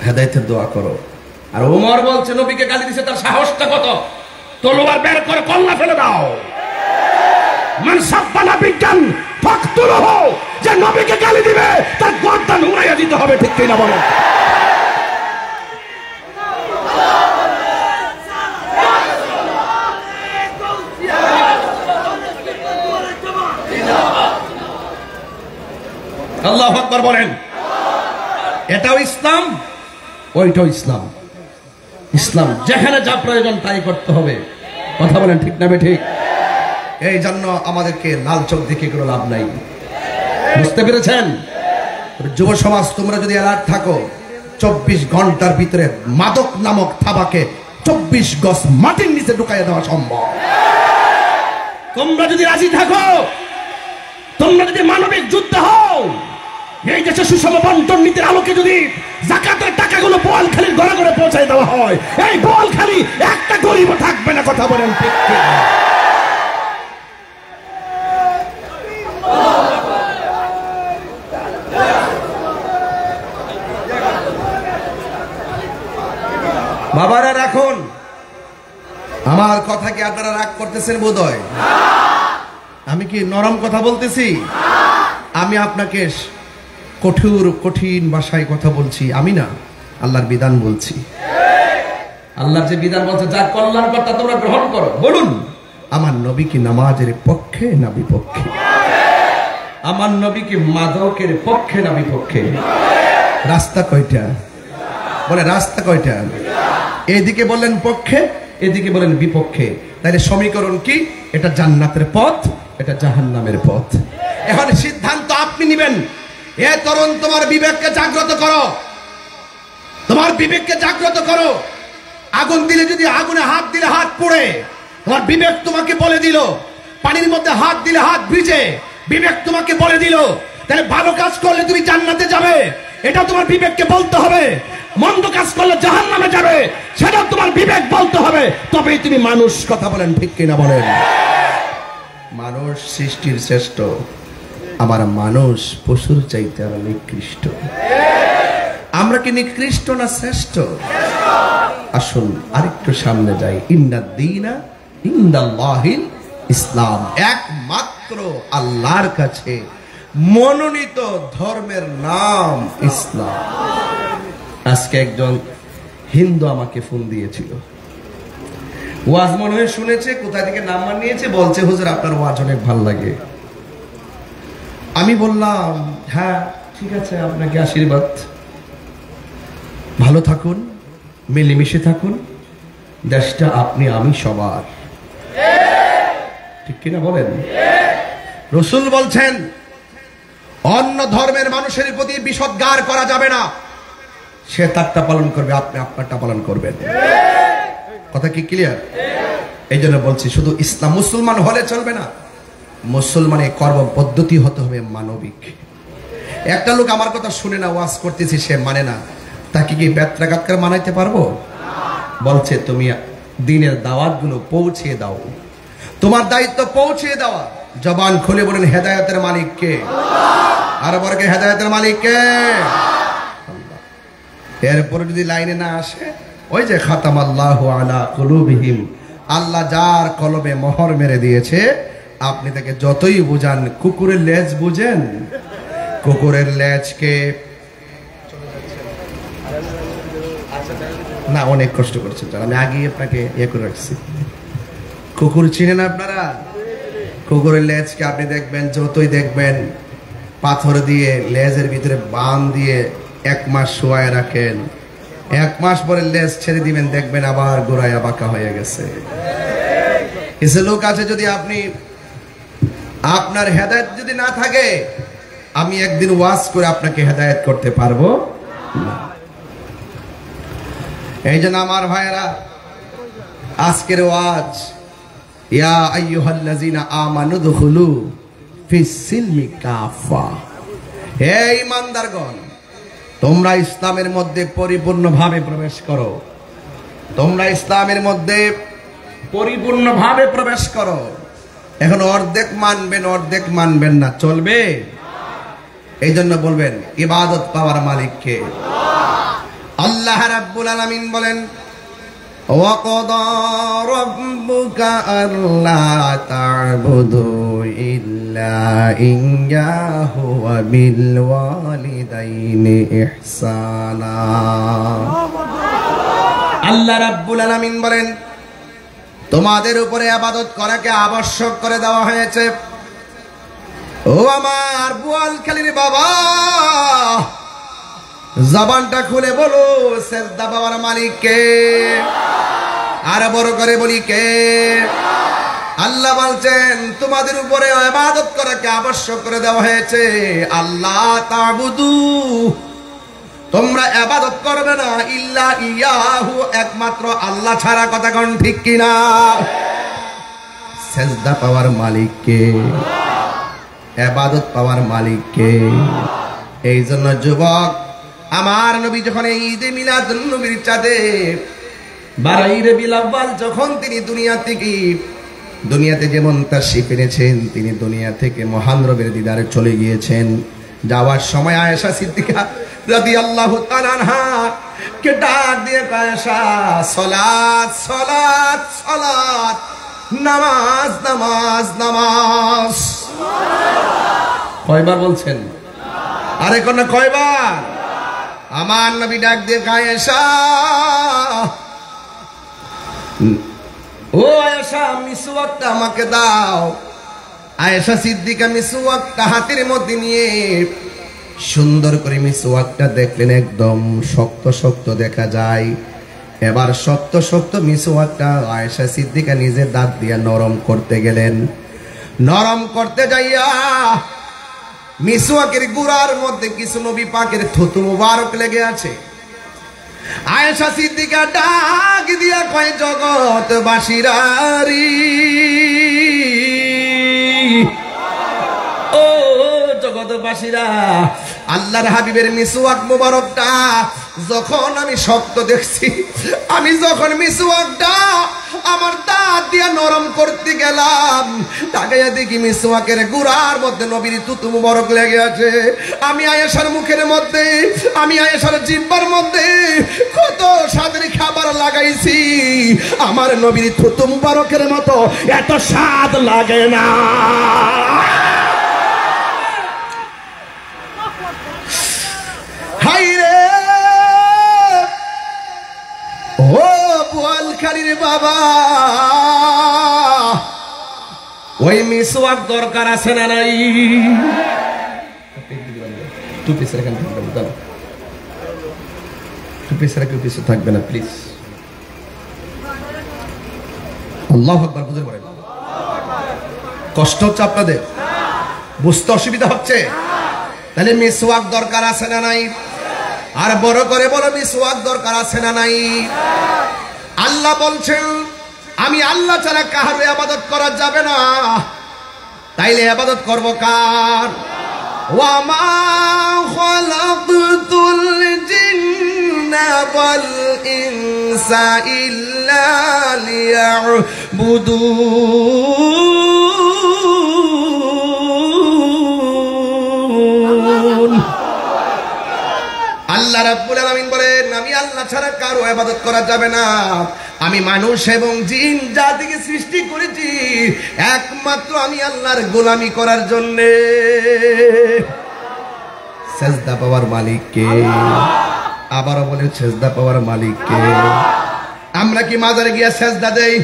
হেদায়েতের দোয়া করো। আর ওমর বলছে নবীকে গালি দিছে, তার সাহসটা কত? তলোয়ার বের করে কল্লা ফেলে দাও। মান সাব্বানা বিজ্ঞান ফাকতুলহু, যে নবীকে গালি দিবে তার গর্দান উড়াইয়া দিতে হবে, ঠিক কি না বলো? আল্লাহু আকবার বলেন। এটাও ইসলাম, ওইটাও ইসলাম। ইসলাম যেখানে যা প্রয়োজন তাই করতে হবে, কথা বলেন ঠিক না ঠিক? এই জন্য আমাদেরকে লাল চোখ দেখে কোনো লাভ নাই, বুঝতে পেরেছেন? যুব সমাজ, তোমরা যদি অ্যালার্ট থাকো, 24 ঘন্টার ভিতরে মাদক নামক থাবাকে 24 গজ মাটির নিচে ঢুকাইয়া দেওয়া সম্ভব। তোমরা যদি রাজি থাকো, তোমরা যদি মানবিক যুদ্ধ হও, এই দেশে সুষম বন্টন নীতির আলোকে যদি যাকাতের টাকাগুলো বোয়ালখালীর ঘরে ঘরে পৌঁছায় দেওয়া হয়, এই বোয়ালখালী একটা গরিবও থাকবে না, কথা বলেন ঠিক কি? বাবারা রাখুন, আমার কথা কি আপনারা রাগ করতেছেন বোধহয়? আমি কি নরম কথা বলতেছি? আমি আপনাকে কঠিন ভাষায় কথা বলছি, আমি না, আল্লাহর বিধান বলছি। আল্লাহর যে বিধান বলছে, যার কল্যাণ কর্তা তোমরা গ্রহণ করো। বলুন, আমার নবী কি নামাজের পক্ষে না বিপক্ষে? আমার নবী কি মাদকের পক্ষে না বিপক্ষে? রাস্তা কয়টা? বলে রাস্তা কয়টা? এদিকে বললেন পক্ষে, এদিকে বলেন বিপক্ষে। তাহলে সমীকরণ কি? এটা জান্নাতের পথ, এটা জাহান্নামের পথ। এখন সিদ্ধান্ত আপনি নেবেন। এ তরুণ, তোমার বিবেককে জাগ্রত করো, তোমার বিবেককে জাগ্রত করো। আগুন দিলে যদি আগুনে হাত দিলে হাত পুড়ে, তোমার বিবেক তোমাকে বলে দিল। পানির মধ্যে হাত দিলে হাত ভিজে, বিবেক তোমাকে বলে দিল। তাহলে ভালো কাজ করলে তুমি জান্নাতে যাবে, এটা তোমার বিবেককে বলতে হবে। মন্দ কাজ করলে জাহান্নামে যাবে, সেটা তোমার বিবেক বলতে হবে। তবেই তুমি মানুষ, কথা বলেন ঠিক কিনা বলেন? মানুষ সৃষ্টির শ্রেষ্ঠ, আমার মানুষ পশুর চাইতে আরো নিকৃষ্ট। আমরা কি নিকৃষ্ট না শ্রেষ্ঠ? আসুন আরেকটু সামনে যাই। ইন্নাদ-দীনা ইনদাল্লাহিল ইসলাম, একমাত্র আল্লাহর কাছে মনোনীত ধর্মের নাম ইসলাম। আজকে একজন হিন্দু আমাকে ফোন দিয়েছিল, ওয়াজ মনে হয় শুনেছে, কোথা থেকে নাম্বার নিয়েছে, বলছে হুজুর আপনার ওয়াজ অনেক ভালো লাগে। আমি বললাম হ্যাঁ ঠিক আছে, আপনাকে আশীর্বাদ, ভালো থাকুন, মিলেমিশে থাকুন, দেশটা আপনি আমি সবার, ঠিক কিনা বলেন? রাসূল বলছেন অন্য ধর্মের মানুষের প্রতি বিষোদ্গার করা যাবে না। সে তারটা পালন করবে, আপনি আপনারটা পালন করবেন। কথা কি ক্লিয়ার? এই জন্য বলছি, শুধু ইসলাম মুসলমান হলে চলবে না, মুসলমানের কর্ম পদ্ধতি হতে হবে মানবিক। একটা লোক আমার কথা শুনে না, ওয়াজ করতেছি, সে মানে না, তাকে কি বেত্রাঘাত করে মানাইতে পারবো? বলছে তুমি দিনের দাওয়াতগুলো পৌঁছে দাও, তোমার দায়িত্ব পৌঁছে দেওয়া। জবান খুলে বলেন হেদায়েতের মালিক কে? আর বর্গে হেদায়েতের মালিক কে? আল্লাহ। এরপরে যদি লাইনে না আসে, ওই যে খাতামাল্লাহু আলা কুলুবিহিম, আল্লাহ যার কলবে মোহর মেরে দিয়েছে, আপনি তাকে যতই বুঝান, কুকুরের লেজ বুঝেন? কুকুরের লেজকে না, অনেক কষ্ট করছেন, আমি আগে আপনাকে ইয়ে করে রাখছি। কুকুর চিনেন আপনারা? কুকুরের লেজকে আপনি দেখবেন, যতই দেখবেন পাথর দিয়ে লেজের ভিতরে বান দিয়ে 1 মাস শোয়ায় রাখেন, 1 মাস পরে লেজ ছেড়ে দিবেন, দেখবেন আবার গোড়ায়া বাঁকা হয়ে গেছে। কিছু লোক আছে, যদি আপনি আপনার হেদায়েত যদি না থাকে, আমি একদিন ওয়াজ করে আপনাকে হেদায়েত করতে পারবো না। এই জন্য আমার ভাইয়েরা, আজকের ওয়াজ, ইয়া আইয়ুহাল্লাযীনা আমানু দুখুলু ফিস সিলমি কাফা, হে ঈমানদারগণ, তোমরা ইসলামের মধ্যে পরিপূর্ণভাবে প্রবেশ করো, তোমরা ইসলামের মধ্যে পরিপূর্ণভাবে প্রবেশ করো। এখন অর্ধেক মানবেন, অর্ধেক মানবেন না, চলবে? এই জন্য বলবেন ইবাদত পাওয়ার মালিক কে? আল্লাহ রাব্বুল আলামিন বলেন وَقَضَى رَبُّكَ أَلَّا تَعْبُدُوا إِلَّا إِيَّاهُ وَبِالْوَالِدَيْنِ إِحْسَانًا আল্লাহ রাব্বুল আলামিন বলেন তোমাদের উপরে ইবাদত করাকে আবশ্যক করে দেওয়া হয়েছে। ও আমার বোয়ালখালীর বাবা, জবানটা খুলে বলো সেজদা পাওয়ার মালিক কে? আর বড় করে বলি কে? আল্লাহ বলছেন তোমাদের উপরে ইবাদত করাকে আবশ্যক করে দেওয়া হয়েছে। আল্লাহ তা'বুদু, তোমরা ইবাদত করবে না, ইল্লা ইয়াহু, একমাত্র আল্লাহ ছাড়া। কথা কোন ঠিক কিনা? সেজদা পাওয়ার মালিক কে? ইবাদত পাওয়ার মালিক কে? এই জন্য যুবক, আমার নবী যখন এই ঈদে মিলাদুন নবীর চাঁদে 12 রবিউল আউয়াল যখন তিনি দুনিয়াতে যেমন তাশরীফ এনেছেন, তিনি দুনিয়া থেকে মহান রবের দিদারে চলে গিয়েছেন। যাওয়ার সময় আয়েশা সিদ্দিকা রাদিয়াল্লাহু তাআলা আনহা কে ডাক দিয়ে আয়েশা, সালাত সালাত সালাত, নামাজ নামাজ নামাজ। কয়বার বলছেন? আরে কোন কয়বার? আমার নবী ডাক দিয়ে আয়েশা, ও আয়েশা, মিসওয়াকটা আমাকে দাও। আয়েশা সিদ্দিকা মিসওয়াকটা হাতের মধ্যে নিয়ে সুন্দর করে মিসওয়াকটা দেখলেন, একদম শক্ত শক্ত দেখা যায়। এবার শক্ত শক্ত মিসওয়াকটা আয়েশা সিদ্দিকা নিজের দাঁত দিয়ে নরম করতে গেলেন। নরম করতে যাইয়া মিসওয়াকের গুড়ার মধ্যে কিছু নবী পাকের থুতু মুবারক লেগে আছে। আয়েশা সিদ্দিকা ডাক দিয়া কয়, জগৎবাসীরারি, ও জগৎবাসীরা, আল্লাহর হাবিবের মিসওয়াক মুবারকটা যখন আমি শক্ত দেখছি, আমি যখন মিসওয়াকটা আমার দাঁত দিয়ে নরম করতে গেলাম, তাকাইয়া দেখি মিসওয়াকের গুড়ার মধ্যে নবীর থুতু মুবারক লেগে আছে। আমি আয়েশার মুখের মধ্যে, আমি আয়েশার জিহ্বার মধ্যে কত স্বাদের খাবার লাগাইছি, আমার নবীর থুতু মুবারকের মতো এত স্বাদ লাগে না। হাইরে ও বোয়ালখালীর বাবা, ওই মিসওয়াক দরকার আছে না নাই? টুপি ছাড়া কেন থাকবে না? টুপি ছাড়া কেউ পিছু থাকবে না প্লিজ। আল্লাহু আকবার। বুঝে পড়েন, কষ্ট হচ্ছে আপনাদের? বুঝতে অসুবিধা হচ্ছে? তাহলে মিসওয়াক দরকার আছে না নাই? আর বড় করে বলো, মিসওয়াক দরকার আছে না নাই? আল্লাহ বলছেন আমি আল্লাহ ছাড়া কারো ইবাদত করা যাবে না। তাইলে ইবাদত করব কার? ওয়া মা খালাকতুল জিন্না ওয়াল ইনসা ইল্লা লিয়াবুদুন। আল্লাহ রাব্বুল আলামিন বলেন আমি আল্লাহ ছাড়া কারো ইবাদত করা যাবে না। আমি মানুষ এবং জিন জাতিকে সৃষ্টি করেছি একমাত্র আমি আল্লাহর গোলামি করার জন্য। সেজদা পাওয়ার মালিক কে? আবারও বলে সেজদা পাওয়ার মালিক কে? আমরা কি মাজারে গিয়া সেজদা দেই?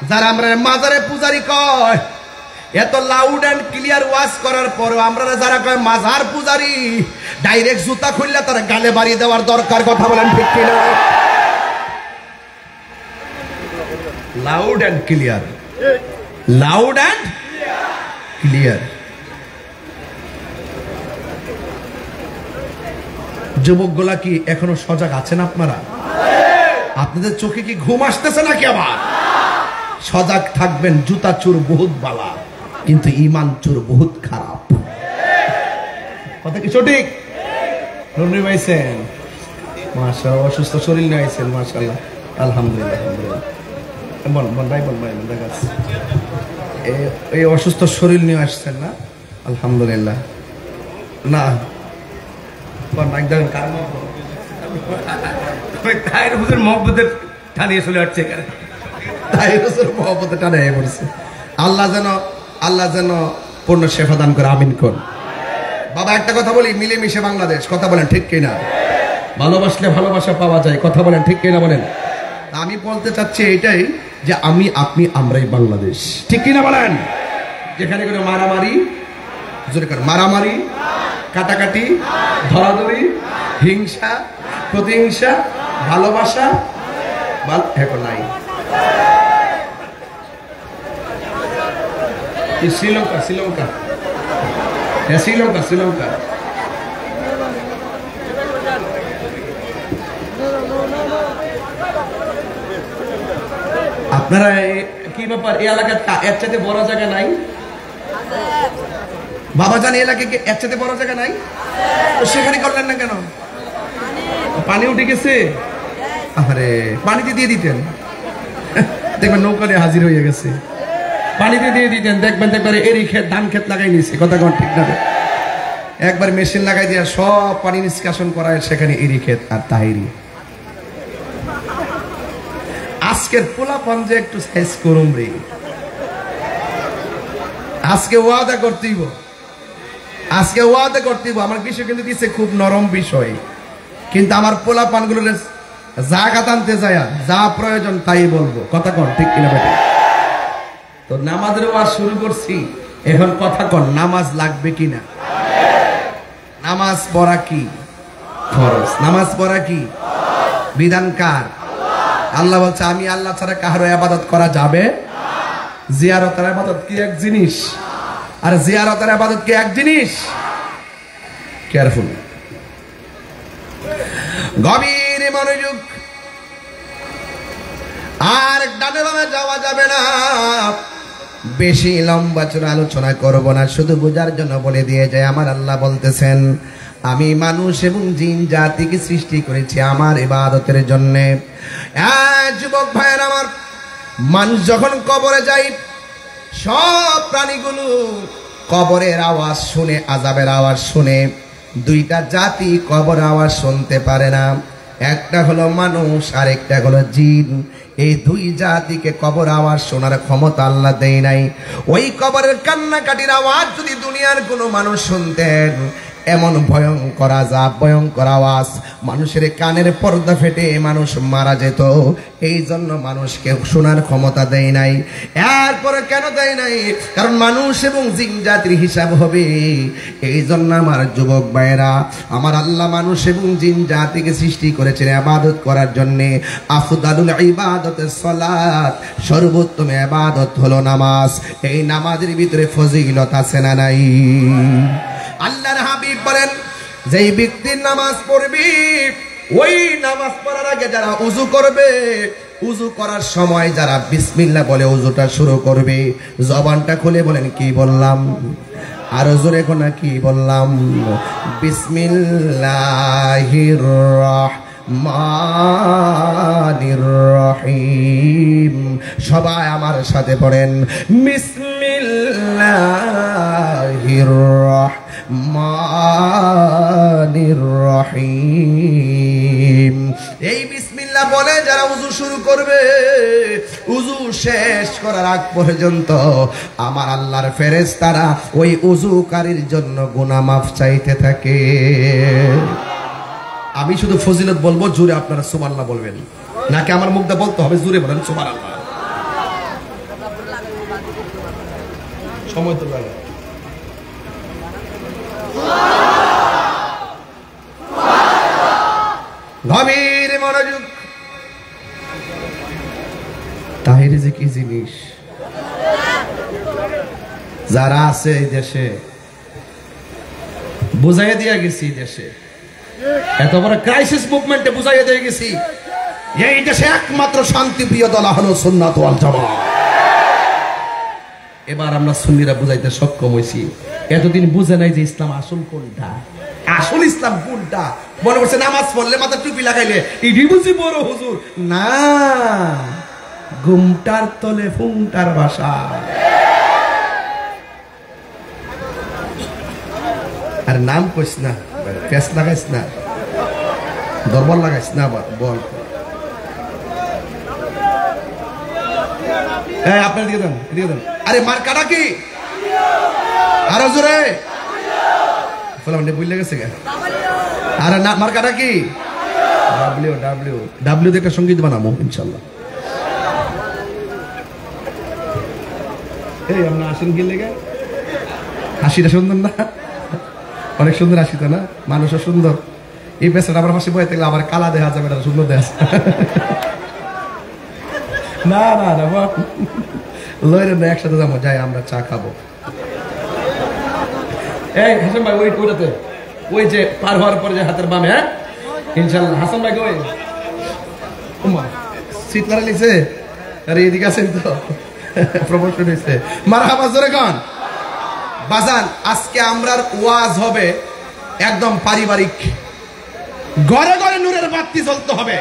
যারা আমরা মাজারে পূজারি কয়, এত লাউড এন্ড ক্লিয়ার ওয়াজ করার পর আমরা যারা কয় মাজার পূজারি, ডাইরেক্ট জুতা খুললে তার গালে বাড়ি দেওয়ার দরকার। কথা বলেন ঠিক কিনা? Loud and clear, loud and clear. যুবকগুলা কি এখনো সজাগ আছেন আপনারা? আপনাদের চোখে কি ঘুম আসতেছে নাকি? আবার সজাগ থাকবেন। জুতা চোর বহুত বালা, কিন্তু ইমান চোর বহুত খারাপ। কথা কি সঠিক? পাইছেন? মাশাআল্লাহ, অসুস্থ শরীর নিয়ে আইছেন, মাশাআল্লাহ, আলহামদুলিল্লাহ, আলহামদুলিল্লাহ। এই অসুস্থ শরীর নিয়ে আসছেন না? আলহামদুলিল্লাহ। না তাহির হুজুর মহব্বতের টানিয়ে চলে আসছে এখানে, তাহির হুজুর মহব্বতে টানিয়ে পড়ছে। আল্লাহ যেন পূর্ণ শেফা দান করে, আমিন কোন। বাবা একটা কথা বলি, মিলেমিশে বাংলাদেশ, কথা বলেন ঠিক কিনা? ভালোবাসলে ভালোবাসা পাওয়া যায়, কথা বলেন ঠিক কিনা বলেন? আমি বলতে চাচ্ছি এটাই যে আমি আপনি আমরাই বাংলাদেশ, ঠিক কিনা বলেন? যেখানে কোনো মারামারি, মারামারি, কাটাকাটি, ধরাধরি, হিংসা, প্রতিহিংসা, ভালোবাসা এখন নাই। শ্রীলঙ্কা শ্রীলঙ্কা শ্রীলঙ্কা শ্রীলঙ্কা আপনারা কি ব্যাপার, এই এলাকার এর চাইতে বড় জায়গা নাই? বাবা জান এলাকায় কি এর চাইতে বড় জায়গা নাই? তো সেখানে করলেন না কেন? পানি উঠে গেছে, আরে পানিতে দিয়ে দিতেন, দেখবেন নৌকা নিয়ে হাজির হয়ে গেছে। পানিতে দিয়ে দিতেন, দেখবেন এরই ক্ষেত, ধান ক্ষেত লাগাই নিছে, কথা কোন ঠিক না? একবার মেশিন লাগাই দিয়া সব পানি নিষ্কাশন করায়, সেখানে এরই ক্ষেত আর তাহিরি। আজকের পোলাপান যে একটু সাইজ করুম রে, আজকে ওয়াদা করতেইব, আজকে ওয়াদা করতেইব। আমার বিষয় কিন্তু দিচ্ছে খুব নরম বিষয়, কিন্তু আমার পোলাপান গুলো জায়গা টানতে যায়, যা প্রয়োজন তাই বলবো, কথা কন ঠিক কিনা বেটা? তো নামাজের ওয়াজ শুরু করছি, এখন কথা কন, নামাজ লাগবে কিনা? নামাজ পড়া কি ফরজ? নামাজ পড়া কি বিধান কার? আল্লাহ বলছে আমি আল্লাহ ছাড়া কারো ইবাদত করা যাবে। জিয়ারতের ইবাদত কি এক জিনিস, আর জিয়ারতের ইবাদত কি এক জিনিস? কেয়ারফুল, গভীর মনোযোগ। আর ডানে বামে যাওয়া যাবে না, বেশি লম্বা চড়া আলোচনা করব না, শুধু বোঝার জন্য বলে দিয়ে যায়। আমার আল্লাহ বলতেছেন আমি মানুষ এবং জিন জাতিকে সৃষ্টি করেছি আমার ইবাদতের জন্য। যুবক ভাইয়ের আমার, মানুষ যখন কবরে যায়, সব প্রাণীগুলো কবরের আওয়াজ শুনে, আযাবের আওয়াজ শুনে। দুইটা জাতি কবর আওয়াজ শুনতে পারে না, একটা হলো মানুষ আর একটা হলো জিন। এই দুই জাতিকে কবর আওয়াজ শোনার ক্ষমতা আল্লাহ দেয় নাই। ওই কবরের কান্নাকাটির আওয়াজ যদি দুনিয়ার কোনো মানুষ শুনতেন, এমন ভয়ঙ্কর আযাব, ভয়ঙ্কর আওয়াজ, মানুষের কানের পর্দা ফেটে মানুষ মারা যেত। এই জন্য মানুষকে শোনার ক্ষমতা দেয় নাই। এরপরে কেন দেয় নাই? কারণ মানুষ এবং জিন জাতির হিসাব হবে। এই জন্য আমার যুবক ভাইয়েরা, আমার আল্লাহ মানুষ এবং জিন জাতিকে সৃষ্টি করেছেন ইবাদত করার জন্যে। আফদালুল ইবাদতেস সালাত, সর্বোত্তম ইবাদত হলো নামাজ। এই নামাজের ভিতরে ফজিলত আছে না নাই? আল্লাহর হাবিব বলেন, যেই ব্যক্তির নামাজ পড়বি, ওই নামাজ পড়ার আগে যারা উযু করবে, উযু করার সময় যারা বিসমিল্লাহ বলে উযুটা শুরু করবে, জবানটা খুলে বলেন কি বললাম? আরো জোরে কোনা কি বললাম? বিসমিল্লাহির রাহমানির রহিম। সবাই আমার সাথে পড়েন, বিসমিল্লাহির রাহমানির রহিম। এই বিসমিল্লাহ বলে যারা উযু শুরু করবে, উযু শেষ করার আগ পর্যন্ত আমার আল্লাহর ফেরেশতারা ওই উযুকারীর জন্য গুনাহ মাফ চাইতে থাকে। আমি শুধু ফজিলত বলবো, জোরে আপনারা সুবহানাল্লাহ বলবেন, নাকি আমার মুখটা বলতে হবে? জোরে বলেন সুবহানাল্লাহ। সময় তো লাগে। গভীর মনোযোগ। তাহির যে কি জিনিস, যারা আছে এই দেশে বুঝাইয়া দিয়া গেছি, দেশে এত বড় ক্রাইসিস মুভমেন্টে বুঝাইয়া দিয়ে গেছি, এই দেশে একমাত্র শান্তিপ্রিয় দল হলো সুন্নাত ওয়াল জামাত। এবার আমরা সুন্নিরা বুঝাইতে সক্ষম হয়েছি। এতদিন বুঝে নাই যে ইসলাম আসল কোনটা, আসল ইসলাম কোনটা। মনে করছে নামাজ পড়লে মাথা টুপি লাগাইলে ইডি বুঝি বড় হুজুর। না, ঘুমটার তলে ফুংটার বাসা। আর নাম কইস না, পেস লাগাইস না, দরবার লাগাইস না আবার বল। আপনার দিকে দেন, এদিকে দেন। আরে মার্কাটা কি? আরো জোরে বুঝলে গেছে। আরে না, মার্কাটা কি? ডাব্লিউ ডাব্লিউ ডাব্লিউ দেখে সঙ্গীত বানাবো ইনশাল্লাহ। এই আমরা আসেন কি লেগে? হাসিটা সুন্দর না? অনেক সুন্দর হাসি তো না? মানুষও সুন্দর। এই পেছনে আমার হাসি বয়ে থাকলে আবার কালা দেখা যাবে, এটা সুন্দর দেখা না না না লইরে না, একসাথে যাবো, যাই আমরা চা খাবো। এই হাসান ভাই ওইটাতে, ওই যে পার হওয়ার পরে যে হাতের বামে, হ্যাঁ ইনশাল্লাহ। হাসান ভাই ওই সিট মারা লিছে। আরে এদিকে আছেন তো, প্রমোশন হয়েছে। মারহাবা জোরে গান বাজান। আজকে আমরার ওয়াজ হবে একদম পারিবারিক। ঘরে ঘরে নূরের বাতি জ্বলতে হবে,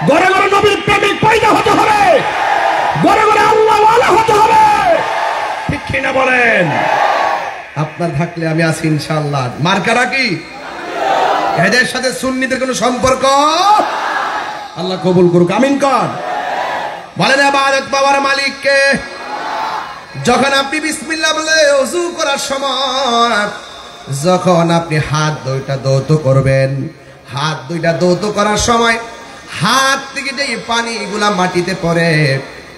ঘরে ঘরে নবীর প্রেমিক পয়দা হতে হবে, ঘরে ঘরে আল্লাহ ওয়ালা হতে হবে। ঠিক কিনা বলেন? আপনার থাকলে আমি আছি ইনশাআল্লাহ। মার্কারা কি? এদের সাথে সুন্নিদের কোনো সম্পর্ক? আল্লাহ কবুল করুক, আমিন কর। বলেন ইবাদত পাওয়ার মালিককে। যখন আপনি বিসমিল্লাহ বলে ওযু করার সময়, যখন আপনি হাত দুইটা দৌত করবেন, হাত দুইটা দৌত করার সময় হাত থেকে যে পানিগুলা মাটিতে পড়ে,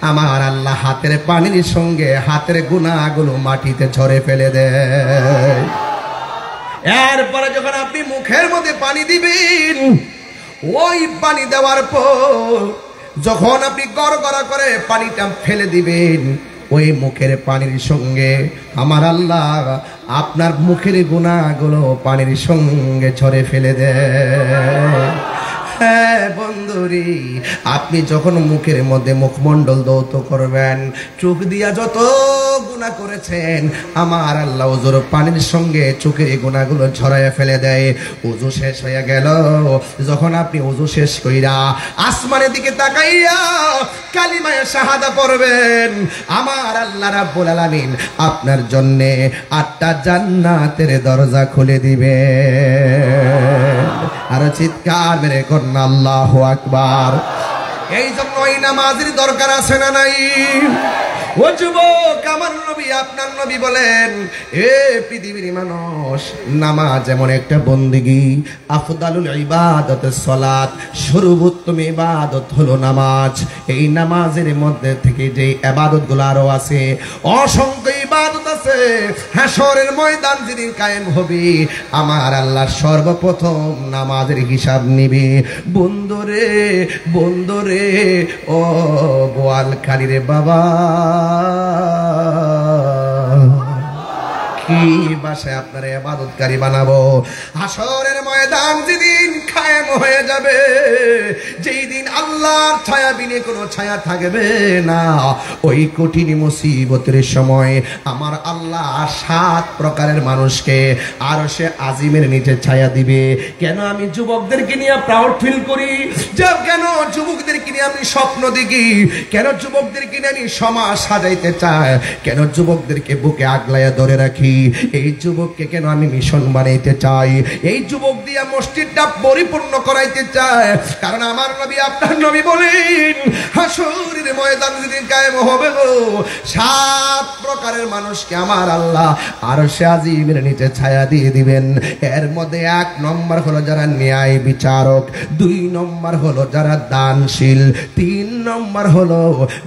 আমার আল্লাহ হাতের পানির সঙ্গে হাতের গুনাহগুলো মাটিতে ঝরে ফেলে দেয়। এরপরে যখন আপনি মুখের মধ্যে পানি দিবেন, ওই পানি দেওয়ার পর যখন আপনি গড়গড়া করে পানিটা ফেলে দিবেন, ওই মুখের পানির সঙ্গে আমার আল্লাহ আপনার মুখের গুনাহগুলো পানির সঙ্গে ঝরে ফেলে দেয়। হ্যাঁ বন্ধুরি, আপনি যখন মুখের মধ্যে মুখমণ্ডল দৌত করবেন, চোখ দিয়া যত গুনাহ করেছেন আমার আল্লাহ ওজুর পানির সঙ্গে চোখের গুনাহগুলো ঝরাইয়া ফেলে দেয়। ওযু শেষ হয়ে গেল, যখন আপনি ওযু শেষ কইরা আসমানের দিকে তাকাইয়া কালিমায়ে শাহাদা পড়বেন, আমার আল্লাহ রাব্বুল আলামিন আপনার জন্য 8টা জান্নাতের দরজা খুলে দিবে। আর চিৎকার মেরে কন্যা আল্লাহু আকবার। এই জন্য এই নামাজের দরকার আছে না নাই? ও যুবক, আমার নবী আপনার নবী বলেন, এ পৃথিবীর মানুষ, নামাজ এমন একটা বন্দেগী, আফদালুল ইবাদতের সালাত, সর্বোত্তম ইবাদত হলো নামাজ। এই নামাজের মধ্যে থেকে যে ইবাদতগুলো আরো আছে, অসংখ্য ইবাদত আছে। হাশরের ময়দান যেদিন কায়েম হবে, আমার আল্লাহ সর্বপ্রথম নামাজের হিসাব নিবে। বন্ধুরে বন্ধুরে, ও বোয়ালখালী রে বাবা, কি বাসায় আপনার ইবাদতকারী বানাবো? হাশরের ময়দান যেদিন কায়েম হয়ে যাবে, যেই দিন আল্লাহর ছায়া বিনে কোনো ছায়া থাকবে না, ওই কঠিন মুসিবতের সময় আমার আল্লাহ 7 প্রকারের মানুষকে আরশে আজিমের নিচে ছায়া দিবে। কেন আমি যুবকদেরকে নিয়ে প্রাউড ফিল করি? কেন যুবকদেরকে নিয়ে আমি স্বপ্ন দেখি? কেন যুবকদেরকে নিয়ে আমি সমাজ সাজাইতে চাই? কেন যুবকদেরকে বুকে আগলাইয়া ধরে রাখি? এই যুবককে কেন আমি মিশন বানাইতে চাই? এই যুবক দিয়ে মসজিদটা পরিপূর্ণ করাইতে চাই। কারণ আমার নবী আপনার নবী বলেন, হাশরের ময়দান যেদিন কায়েম হবে গো, 7 প্রকারের মানুষকে আমার আল্লাহ আরশে আজিমের নিচে ছায়া দিয়ে দিবেন। এর মধ্যে 1 নম্বর হলো যারা ন্যায় বিচারক, 2 নম্বর হলো যারা দানশীল, 3 নম্বর হলো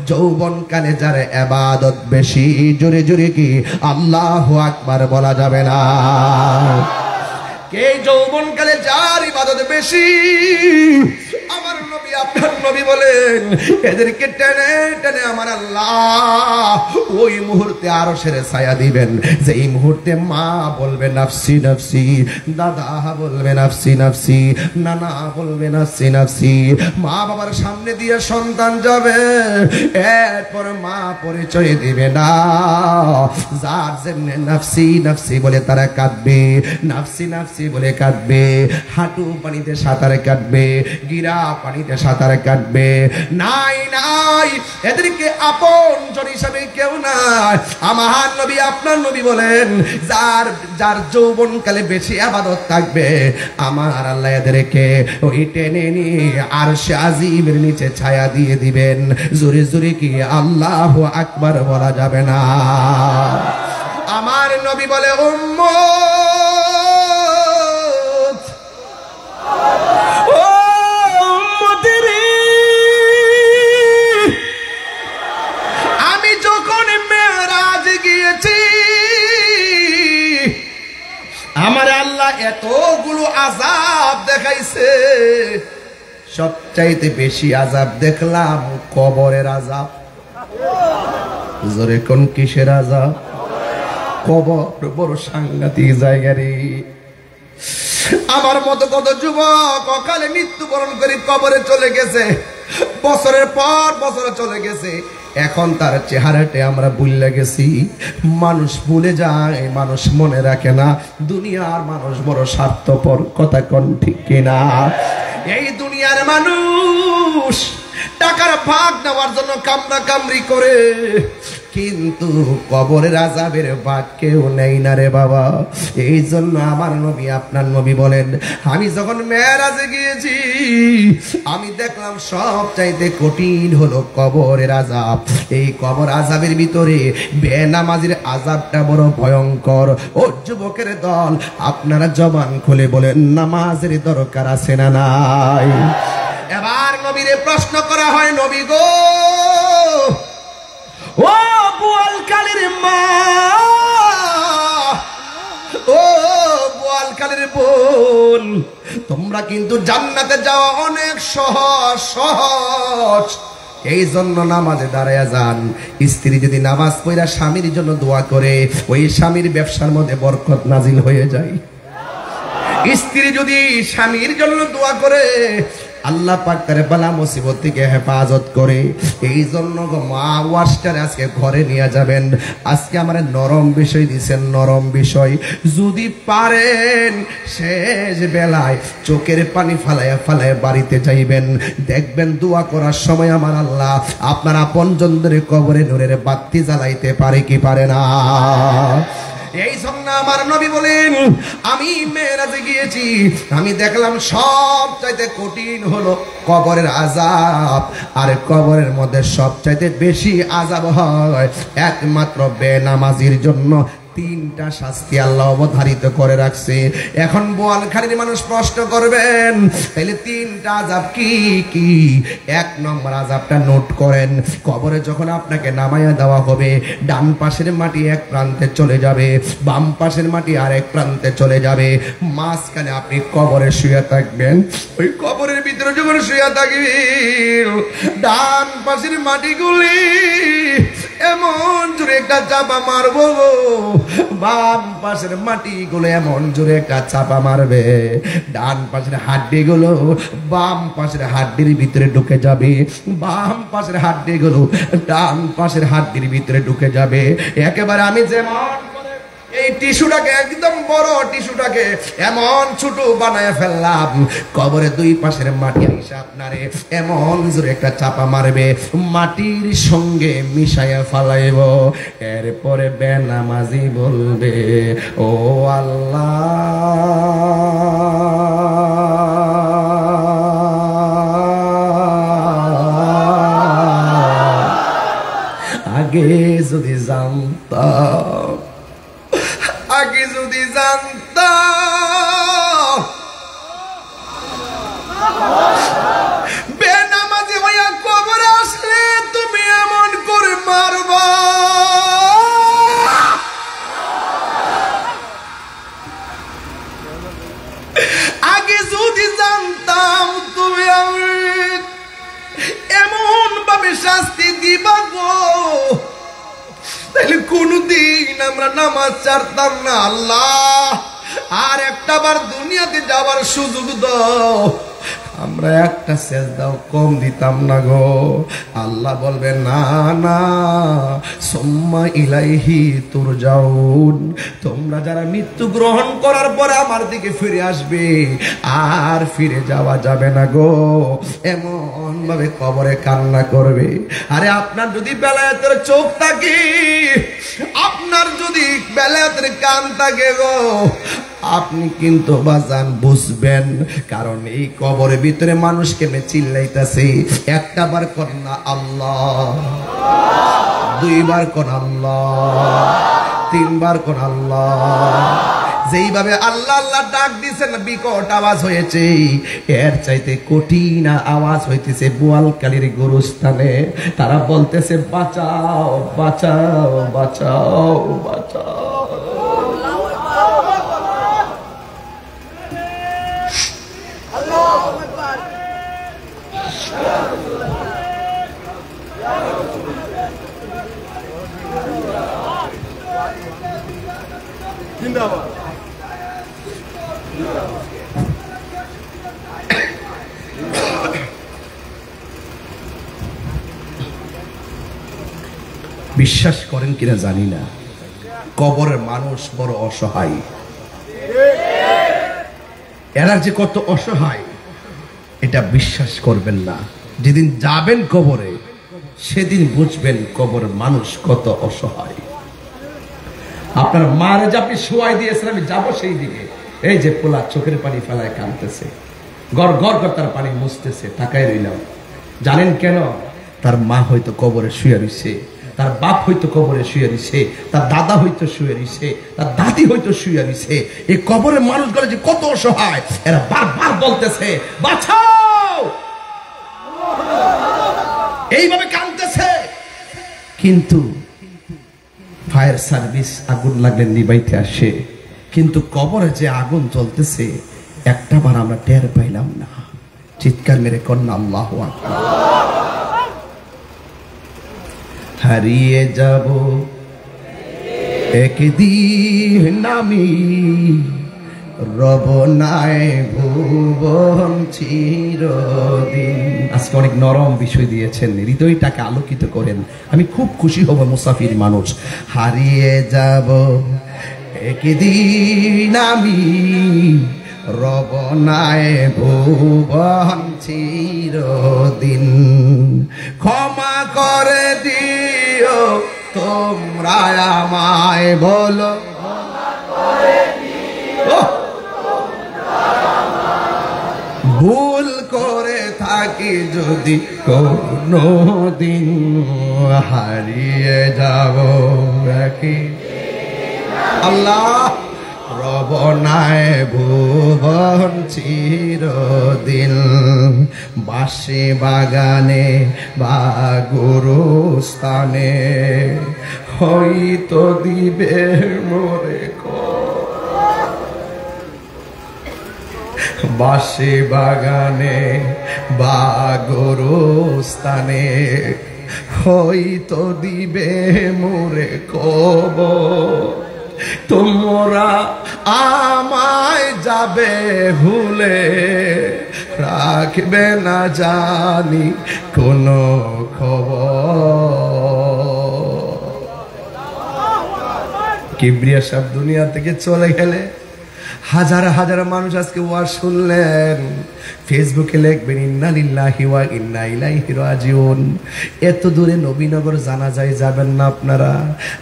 যৌবনকালে যারা ইবাদত বেশি। জোরে জোরে কি আল্লাহু আকবার বলা যাবে না? কে যৌবনকালে যার ইবাদত বেশি, আমার নবী আপনার নবী বলেন, এদেরকে টেনে টেনে আমার আল্লাহ ওই মুহূর্তে আরশের ছায়া দিবেন। যেই মুহূর্তে মা বলবে নাফসি নাফসি, দাদা বলবে নাফসি নাফসি, নানা বলবে নাফসি নাফসি, মা বাবার সামনে দিয়ে সন্তান যাবে, এরপর মা পরিচয় দিবে না। যার জন্য নাফসি নাফসি বলে তারা কাঁদবে, নাফসি নাফসি বলে কাঁদবে, হাঁটু পানিতে সাঁতার কাটবে, গিরা পানিতে পানিতে সাঁতার কাটবে। নাই নাই, এদেরকে আপনজন হিসাবে কেউ নাই। আমার নবী আপনার নবী বলেন, যার যার যৌবনকালে বেশি ইবাদত থাকবে, আমার আল্লাহ এদেরকে ওই টেনে নিয়ে আরশে আজিমের নিচে ছায়া দিয়ে দিবেন। জোরে জোরে কি আল্লাহু আকবার বলা যাবে না? আমার নবী বলে, উম্মত ও উম্মতেরে, আমি যখন মেরাজ গিয়েছি, আমার আল্লাহ এতগুলো আযাব দেখাইছে, সবচাইতে বেশি আযাব দেখলাম কবরের আযাব। জোরে কোন কিসের আযাব? কবর বড় সাংঘাতিক জায়গা রে। আমার মতো কত যুবক অকালে মৃত্যুবরণ করে কবরে চলে গেছে, বছরের পর বছর চলে গেছে, এখন তার চেহারাটা আমরা ভুলে গেছি। মানুষ ভুলে যায়, মানুষ মনে রাখে না। দুনিয়ার মানুষ বড় স্বার্থপর, কথা কোন ঠিক কিনা? এই দুনিয়ার মানুষ টাকার ভাগ নেওয়ার জন্য কামড়া কামড়ি করে, কিন্তু কবরের আযাবের ভাগ কেউ নেই না রে বাবা। এই জন্য আমার নবী আপনার নবী বলেন, আমি যখন মেরাজে গিয়েছি, আমি দেখলাম সবচাইতে কঠিন হলো কবরের আযাব। এই কবর আযাবের ভিতরে বেনামাজির আযাবটা বড় ভয়ঙ্কর। ও যুবকের দল, আপনারা জবান খুলে বলেন, নামাজের দরকার আছে না নাই? এবার নবীরে প্রশ্ন করা হয়, নবী গো, ও বোয়ালকালীর মা, ও বোয়ালকালীর বোন, তোমরা কিন্তু জান্নাতে যাওয়া অনেক সহজ সহজ। এই জন্য নামাজে দাঁড়ায়া যান। স্ত্রী যদি নামাজ পড়া স্বামীর জন্য দোয়া করে, ওই স্বামীর ব্যবসার মধ্যে বরকত নাজিল হয়ে যায়। স্ত্রী যদি স্বামীর জন্য দোয়া করে, আল্লাহ পাক তার বালা মুসিবত থেকে হেফাজত করে। এই জন্য মা ওয়াশটার আজকে ঘরে নিয়ে যাবেন। আজকে আমার নরম বিষয় দিচ্ছেন, নরম বিষয়। যদি পারেন শেষ বেলায় চোখের পানি ফালাইয়া ফালাইয়া বাড়িতে যাইবেন, দেখবেন দোয়া করার সময় আমার আল্লাহ আপনার আপনজনদের কবরে নূরের বাতি জ্বালাইতে পারে কি পারে না? এই জন্য আমার নবী বলেন, আমি মেরাজে গিয়েছি, আমি দেখলাম সবচাইতে কঠিন হলো কবরের আযাব। আর কবরের মধ্যে সবচাইতে বেশি আযাব হয় একমাত্র বেনামাজির জন্য। তিনটা শাস্তি আল্লাহ অবধারিত করে রাখছে। এখন বোয়ালখালীর মানুষ প্রশ্ন করবেন, তাহলে তিনটা আযাব কি কি? এক নম্বর আযাবটা নোট করেন। কবরে যখন আপনাকে নামাইয়া দেওয়া হবে, ডান পাশের মাটি এক প্রান্তে চলে যাবে, বাম পাশের মাটি আরেক প্রান্তে চলে যাবে, মাঝখানে আপনি কবরে শুয়ে থাকবেন। ওই কবরের ভিতরে যখন শুয়ে থাকবেন, ডান পাশের মাটিগুলি এমন জোরে একটা চাপা মারবো, বাম পাশের মাটিগুলো এমন জোরে একটা চাপা মারবে, ডান পাশের হাড্ডিগুলো বাম পাশের হাড্ডির ভিতরে ঢুকে যাবে, বাম পাশের হাড্ডিগুলো ডান পাশের হাড্ডির ভিতরে ঢুকে যাবে। একেবারে আমি যেমন এই টিস্যুটাকে, একদম বড় টিস্যুটাকে এমন ছোট বানায় ফেললাম, কবরে দুই পাশের মাটি এসে আপনারে এমন জোরে একটা চাপা মারবে, মাটির সঙ্গে মিশাইয়া ফালাইব। এরপরে বেনামাজি বলবে, ও আল্লাহ, আগে যদি জানতাম, আগে যদি জানতাম বেনামাজি হইয়া কবরে আসলে তুমি এমন করে মারবা। আগে যদি জানতাম তুমি এমন ভাবে শাস্তি দিবা গো, তাহলে কোনদিন আমরা নামাজ ছাড়তাম না। আল্লাহ, আর একটা বার দুনিয়াতে যাওয়ার সুযোগ দাও। আমরা একটা সেজদাও কম দিতাম না গো। আল্লাহ বলবে না না, সুম্মা ইলাইহি তুরজাউন, তোমরা যারা মৃত্যু গ্রহণ করার পরে আমার দিকে ফিরে আসবে আর ফিরে যাওয়া যাবে না গো। এমন ভাবে কবরে কান্না করবে। আরে আপনার যদি বেলায়েতের চোখ থাকে, আপনার যদি বেলায়েতের কান থাকে গো, আপনি কিন্তু বাজান বুঝবেন। কারণ এই কবরের ভিতরে মানুষ কেমনে চিল্লাইতেছে। একটা বার কর না আল্লাহ, দুইবার কর আল্লাহ, তিনবার কর আল্লাহ। যেইভাবে আল্লাহ আল্লাহ ডাক দিয়েছেন বিকট আওয়াজ হয়েছে, এর চাইতে কঠিন আওয়াজ হইতেছে বোয়ালকালীর গোরস্থানে। তারা বলতেছে বাঁচাও বাঁচাও বাঁচাও বাঁচাও। বিশ্বাস করেন কিনা জানি না, কবরের মানুষ বড় অসহায়। এরা যে কত অসহায় এটা বিশ্বাস করবেন না। যেদিন যাবেন কবরে সেদিন বুঝবেন কবরের মানুষ কত অসহায়। আপনার মারে যে আপনি শোয়াই দিয়েছেন, আমি যাবো সেই দিকে, এই যে পোলা চোখের পানি ফেলায় কাঁদতেছে, গড় গড় করে তার পানি মুছতেছে, তাকায় রইলাম। জানেন কেন? তার মা হয়তো কবরে শুয়ে রইছে, তার বাপ হয়তো কবরে শুয়ে রইছে, তার দাদা হয়তো শুয়ে রইছে, তার দাদি হয়তো শুয়ে রইছে। এই কবরের মানুষগুলো যে কত অসহায়, এরা বারবার বলতেছে বাঁচাও, এইভাবে কাঁদতেছে। কিন্তু ফায়ার সার্ভিস আগুন লাগলে নিবাইতে আসে, কিন্তু কবরে যে আগুন জ্বলতেছে একটা বার আমরা টের পাইলাম না। চিৎকার মেরে কন্যা আল্লাহু আকবার। হারিয়ে যাব একদিন আমি, রব নাই ভুবন চিরদিন। আজকে অনেক নরম বিষয় দিয়েছেন, হৃদয়টাকে আলোকিত করেন। আমি খুব খুশি হব, মুসাফির মানুষ। হারিয়ে যাব একদিন আমি, রব নাই ভুবন চিরদিন। ক্ষমা করে দিও তোমরা আমায়, বলো ভুল করে থাকি যদি কোনো দিন, হারিয়ে যাব রাখি আল্লাহ, রব নাই ভুবন চিরদিন। বাঁশি বাগানে বা গুরুস্থানে হয়তো দিবে মোরে, বাঁশি বাগানে বা গোরস্থানে হয়তো দিবে মোরে কবর। তোমরা আমায় যাবে ভুলে, রাখবে না জানি কোনো খবর। কিবরিয়া সাহেব দুনিয়া থেকে চলে গেলে হাজার হাজার মানুষ আজকে ওয়াজ শুনলেন, ফেসবুকে লিখবেন ইন্না লিল্লাহি ওয়া ইন্না ইলাইহি রাজিউন। এত দূরে নবীনগর জানাজায় যাবেন না আপনারা।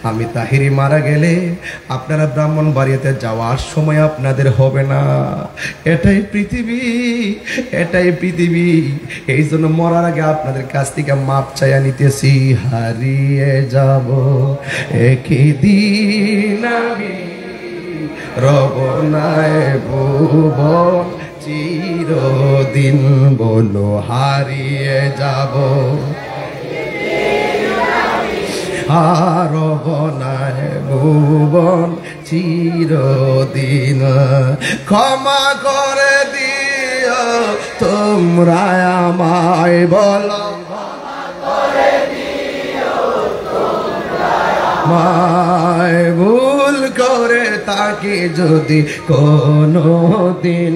আমি তাহিরি মারা গেলে আপনারা ব্রাহ্মণবাড়িয়াতে যাওয়ার সময় আপনাদের হবে না। এটাই পৃথিবী, এটাই পৃথিবী। এই জন্য মরার আগে আপনাদের কাছ থেকে মাপ চাইয়া নিতেছি। হারিয়ে যাব একদিন আমি, রব নাই ভুবন চিরদিন। বলো হারিয়ে যাব আর রব নাই ভুবন চিরদিন। ক্ষমা করে দিও তোমরা আমায়, বলো মায় ভুল করে তাকে যদি কোনো দিন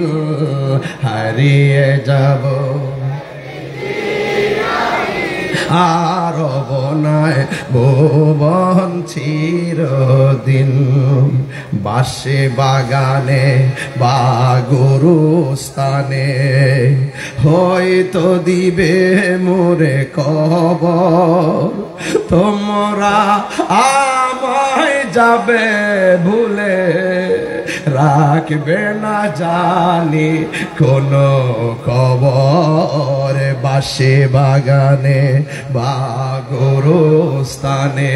হারিয়ে যাব আর বনায় ভুবন চিরদিন বাসে বাগানে বা গুরুস্থানে হয়তো দিবে মোরে কবর তোমরা আমায় যাবে ভুলে রাখবে না জানি কোনো খবর বাসে বাগানে বা গুরুস্থানে